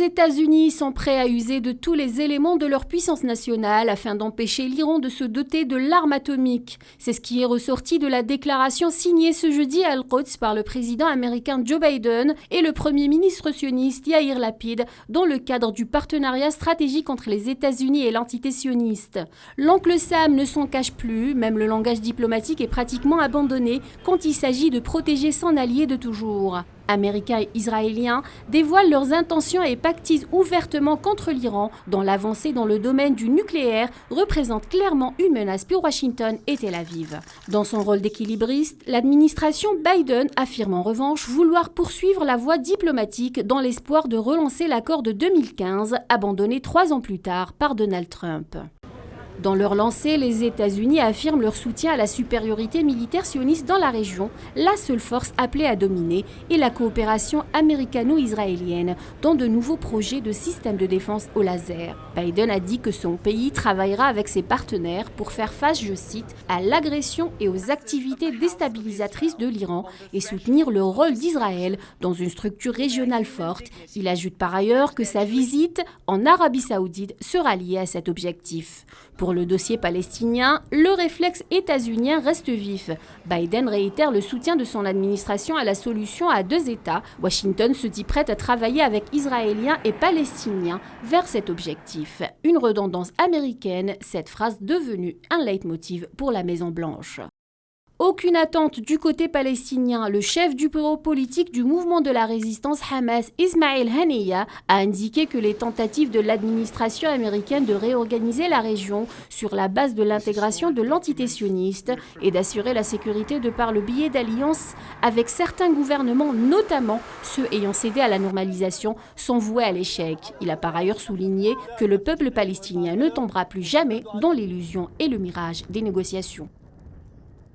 Les États-Unis sont prêts à user de tous les éléments de leur puissance nationale afin d'empêcher l'Iran de se doter de l'arme atomique. C'est ce qui est ressorti de la déclaration signée ce jeudi à Al-Quds par le président américain Joe Biden et le premier ministre sioniste Yair Lapid dans le cadre du partenariat stratégique entre les États-Unis et l'entité sioniste. L'oncle Sam ne s'en cache plus, même le langage diplomatique est pratiquement abandonné quand il s'agit de protéger son allié de toujours. Américains et Israéliens dévoilent leurs intentions et pactisent ouvertement contre l'Iran, dont l'avancée dans le domaine du nucléaire représente clairement une menace pour Washington et Tel Aviv. Dans son rôle d'équilibriste, l'administration Biden affirme en revanche vouloir poursuivre la voie diplomatique dans l'espoir de relancer l'accord de 2015, abandonné 3 ans plus tard par Donald Trump. Dans leur lancée, les États-Unis affirment leur soutien à la supériorité militaire sioniste dans la région, la seule force appelée à dominer, et la coopération américano-israélienne dans de nouveaux projets de systèmes de défense au laser. Biden a dit que son pays travaillera avec ses partenaires pour faire face, je cite, à l'agression et aux activités déstabilisatrices de l'Iran et soutenir le rôle d'Israël dans une structure régionale forte. Il ajoute par ailleurs que sa visite en Arabie Saoudite sera liée à cet objectif. Pour le dossier palestinien, le réflexe états-unien reste vif. Biden réitère le soutien de son administration à la solution à 2 États. Washington se dit prête à travailler avec Israéliens et Palestiniens vers cet objectif. Une redondance américaine, cette phrase devenue un leitmotiv pour la Maison-Blanche. Aucune attente du côté palestinien. Le chef du bureau politique du mouvement de la résistance Hamas, Ismail Haniyeh, a indiqué que les tentatives de l'administration américaine de réorganiser la région sur la base de l'intégration de l'entité sioniste et d'assurer la sécurité de par le biais d'alliances avec certains gouvernements, notamment ceux ayant cédé à la normalisation, sont voués à l'échec. Il a par ailleurs souligné que le peuple palestinien ne tombera plus jamais dans l'illusion et le mirage des négociations.